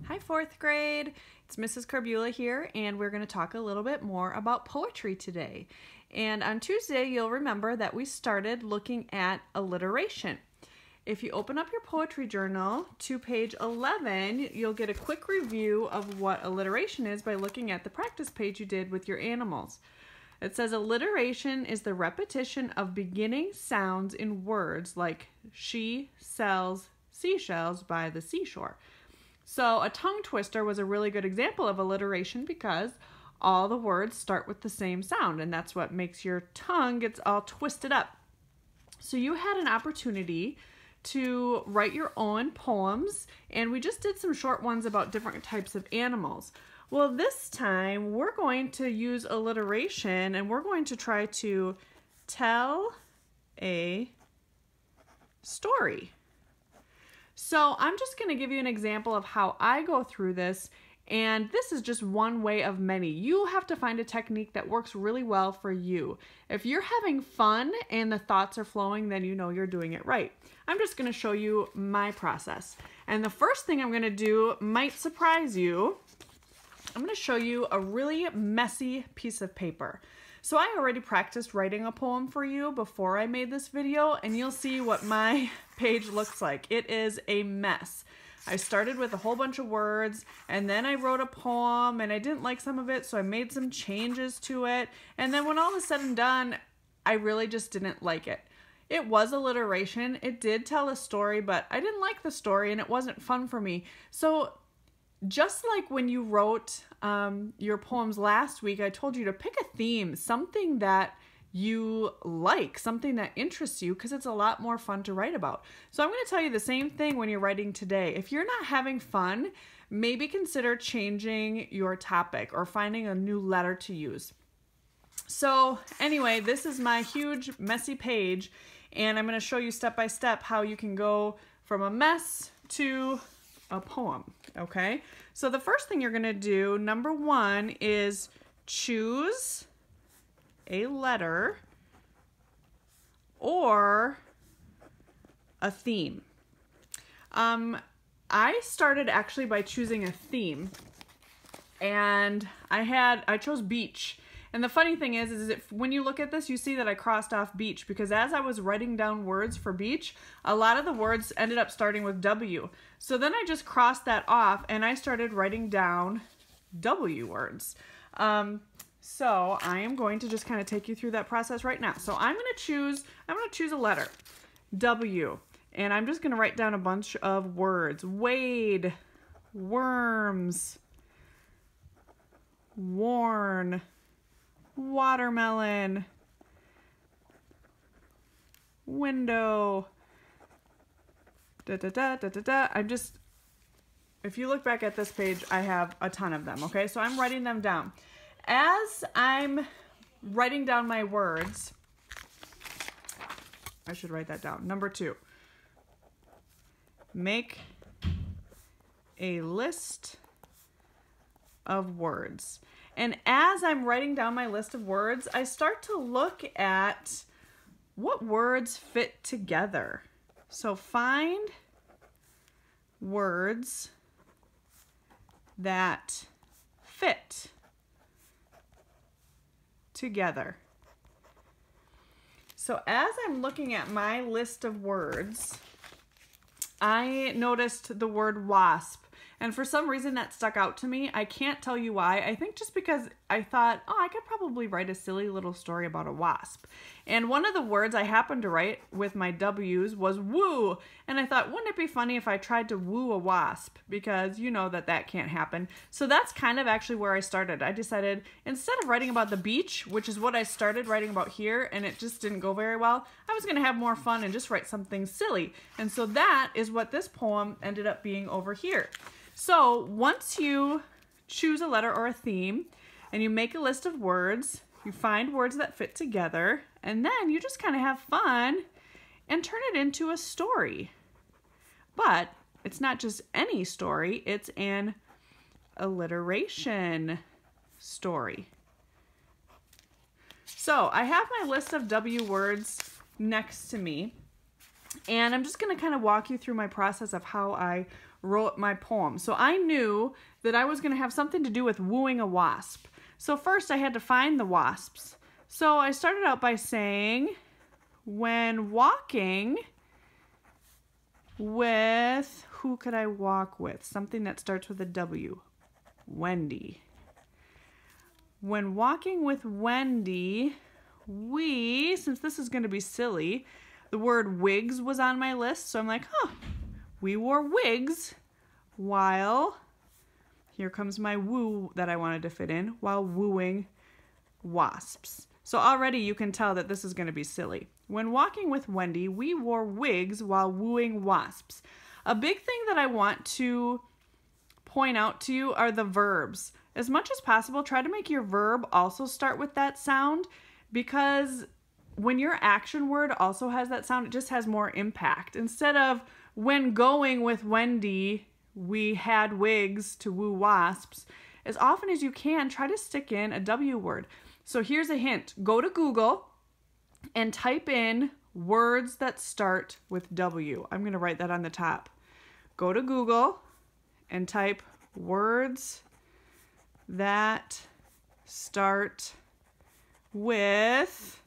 Hi, fourth grade. It's Mrs. Carbula here, and we're going to talk a little bit more about poetry today. And on Tuesday, you'll remember that we started looking at alliteration. If you open up your poetry journal to page 11, you'll get a quick review of what alliteration is by looking at the practice page you did with your animals. It says alliteration is the repetition of beginning sounds in words like she sells seashells by the seashore. So a tongue twister was a really good example of alliteration because all the words start with the same sound, and that's what makes your tongue gets all twisted up. So you had an opportunity to write your own poems, and we just did some short ones about different types of animals. Well, this time we're going to use alliteration, and we're going to try to tell a story. So I'm just going to give you an example of how I go through this, and this is just one way of many. You have to find a technique that works really well for you. If you're having fun and the thoughts are flowing, then you know you're doing it right. I'm just going to show you my process. And the first thing I'm going to do might surprise you. I'm going to show you a really messy piece of paper. So I already practiced writing a poem for you before I made this video, and you'll see what my page looks like. It is a mess. I started with a whole bunch of words, and then I wrote a poem, and I didn't like some of it, so I made some changes to it. And then when all is said and done, I really just didn't like it. It was alliteration. It did tell a story, but I didn't like the story, and it wasn't fun for me. So just like when you wrote your poems last week, I told you to pick a theme, something that you like, something that interests you, because it's a lot more fun to write about. So I'm going to tell you the same thing when you're writing today. If you're not having fun, maybe consider changing your topic or finding a new letter to use. So anyway, this is my huge messy page, and I'm going to show you step by step how you can go from a mess to a poem. Okay, so the first thing you're going to do, number one, is choose a letter or a theme. I started actually by choosing a theme, and I chose beach. And the funny thing is if when you look at this, you see that I crossed off beach, because as I was writing down words for beach, a lot of the words ended up starting with W. So then I just crossed that off, and I started writing down W words. So I am going to just kind of take you through that process right now. So I'm going to choose a letter, W, and I'm just going to write down a bunch of words. Wade, worms, worn, watermelon, window, if you look back at this page, I have a ton of them, okay? So I'm writing them down. As I'm writing down my words, I should write that down. Number two, make a list of words. And as I'm writing down my list of words, I start to look at what words fit together. So find words that fit together. So as I'm looking at my list of words, I noticed the word wasp. And for some reason that stuck out to me. I can't tell you why. I think just because I thought, oh, I could probably write a silly little story about a wasp. And one of the words I happened to write with my W's was woo. And I thought, wouldn't it be funny if I tried to woo a wasp? Because you know that that can't happen. So that's kind of actually where I started. I decided instead of writing about the beach, which is what I started writing about here, and it just didn't go very well, I was going to have more fun and just write something silly. And so that is what this poem ended up being over here. So once you choose a letter or a theme and you make a list of words, you find words that fit together, and then you just kind of have fun and turn it into a story. But it's not just any story, it's an alliteration story. So I have my list of W words next to me, and I'm just going to kind of walk you through my process of how I wrote my poem. So I knew that I was going to have something to do with wooing a wasp. So first I had to find the wasps. So I started out by saying, when walking with, who could I walk with? Something that starts with a W. Wendy. When walking with Wendy, since this is going to be silly, the word wigs was on my list. So I'm like, we wore wigs while, here comes my woo that I wanted to fit in, while wooing wasps. So already you can tell that this is going to be silly. When walking with Wendy, we wore wigs while wooing wasps. A big thing that I want to point out to you are the verbs. As much as possible, try to make your verb also start with that sound, because when your action word also has that sound, it just has more impact. Instead of, when going with Wendy, we had wigs to woo wasps, as often as you can, try to stick in a W word. So here's a hint. Go to Google and type in words that start with W. I'm going to write that on the top. Go to Google and type words that start with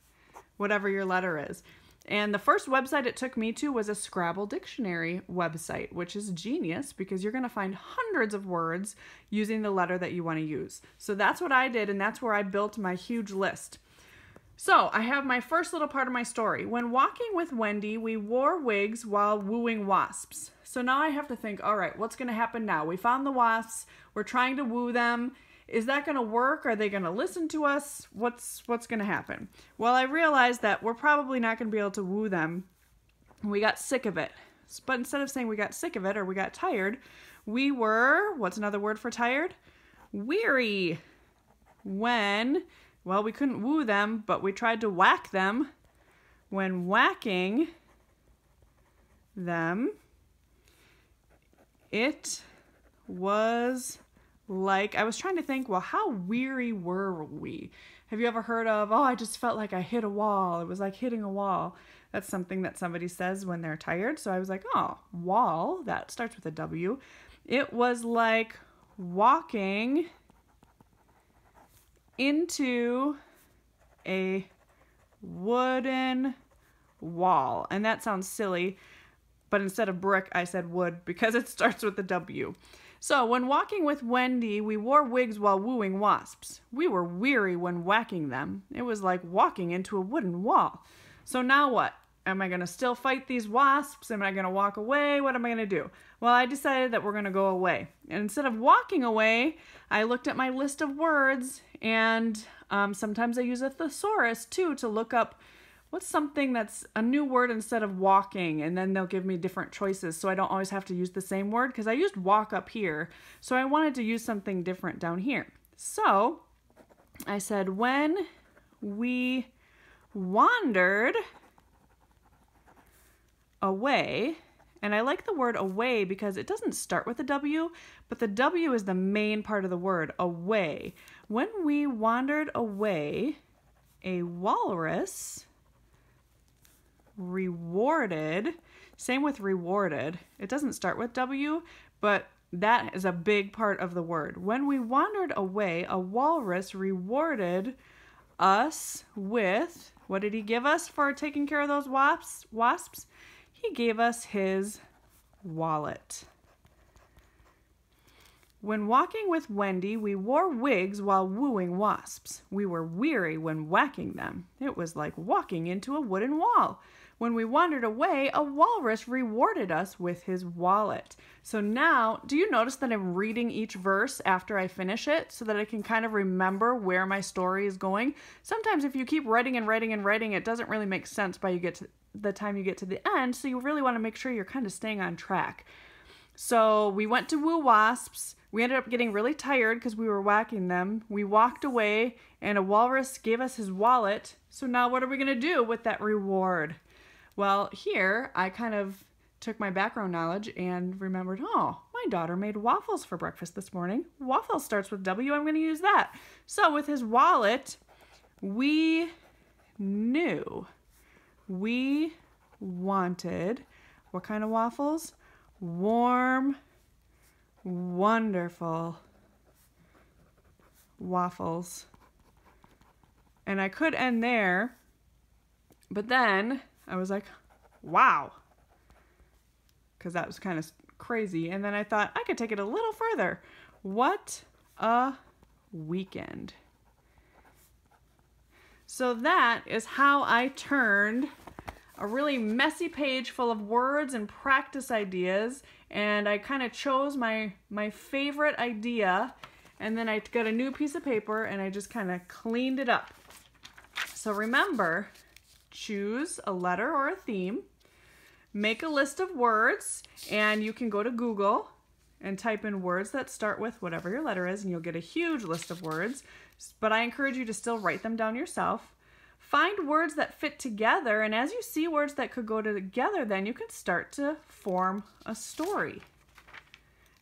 whatever your letter is. And the first website it took me to was a Scrabble dictionary website, which is genius because you're going to find hundreds of words using the letter that you want to use. So that's what I did, and that's where I built my huge list. So I have my first little part of my story. When walking with Wendy, we wore wigs while wooing wasps. So now I have to think, all right, what's going to happen now? We found the wasps. We're trying to woo them. Is that going to work? Are they going to listen to us? What's going to happen? Well, I realized that we're probably not going to be able to woo them. We got sick of it. But instead of saying we got sick of it or we got tired, we were, what's another word for tired? Weary. When, well, we couldn't woo them, but we tried to whack them. When whacking them, it was like, I was trying to think, well, how weary were we? Have you ever heard of, I just felt like I hit a wall. It was like hitting a wall. That's something that somebody says when they're tired. So I was like, wall, that starts with a W. It was like walking into a wooden wall. And that sounds silly, but instead of brick, I said wood because it starts with a W. So, when walking with Wendy, we wore wigs while wooing wasps. We were weary when whacking them. It was like walking into a wooden wall. So now what? Am I going to still fight these wasps? Am I going to walk away? What am I going to do? Well, I decided that we're going to go away. And instead of walking away, I looked at my list of words, and sometimes I use a thesaurus too to look up what's something that's a new word instead of walking, and then they'll give me different choices so I don't always have to use the same word because I used walk up here. So I wanted to use something different down here. So I said, when we wandered away, and I like the word away because it doesn't start with a W, but the W is the main part of the word, away. When we wandered away, a walrus rewarded, same with rewarded, it doesn't start with W, but that is a big part of the word. When we wandered away, a walrus rewarded us with, what did he give us for taking care of those wasps? He gave us his wallet. When walking with Wendy, we wore wigs while wooing wasps. We were weary when whacking them. It was like walking into a wooden wall. When we wandered away, a walrus rewarded us with his wallet. So now, do you notice that I'm reading each verse after I finish it so that I can kind of remember where my story is going? Sometimes if you keep writing and writing and writing, it doesn't really make sense by the time you get to the end, so you really want to make sure you're kind of staying on track. So we went to woo wasps. We ended up getting really tired because we were whacking them. We walked away, and a walrus gave us his wallet. So now what are we going to do with that reward? Well, here I kind of took my background knowledge and remembered, my daughter made waffles for breakfast this morning. Waffles starts with W. I'm going to use that. So with his wallet, we knew we wanted, what kind of waffles? Warm wonderful waffles. And I could end there, but then I was like, wow, because that was kind of crazy. And then I thought I could take it a little further. What a weekend. So that is how I turned a really messy page full of words and practice ideas, and I kind of chose my favorite idea, and then I got a new piece of paper and I just kind of cleaned it up. So remember, choose a letter or a theme, make a list of words, and you can go to Google and type in words that start with whatever your letter is, and you'll get a huge list of words, but I encourage you to still write them down yourself. Find words that fit together, and as you see words that could go together, then you can start to form a story.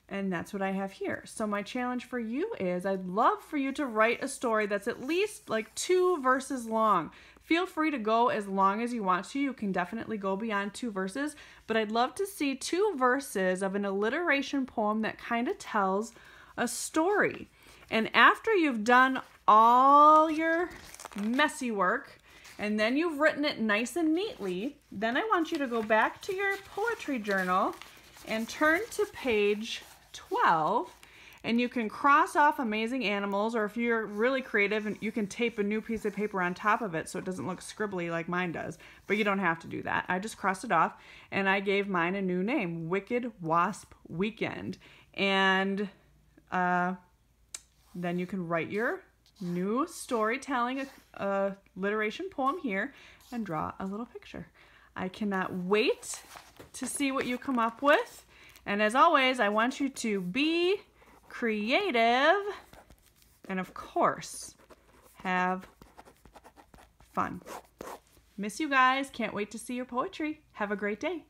And that's what I have here. So my challenge for you is I'd love for you to write a story that's at least like 2 verses long. Feel free to go as long as you want to. You can definitely go beyond 2 verses, but I'd love to see 2 verses of an alliteration poem that kind of tells a story. And after you've done all your messy work, and then you've written it nice and neatly, then I want you to go back to your poetry journal and turn to page 12, and you can cross off amazing animals, or if you're really creative, and you can tape a new piece of paper on top of it so it doesn't look scribbly like mine does, but you don't have to do that. I just crossed it off, and I gave mine a new name, Wicked Wasp Weekend. And then you can write your new storytelling alliteration poem here and draw a little picture. I cannot wait to see what you come up with. And as always, I want you to be creative and, of course, have fun. Miss you guys. Can't wait to see your poetry. Have a great day.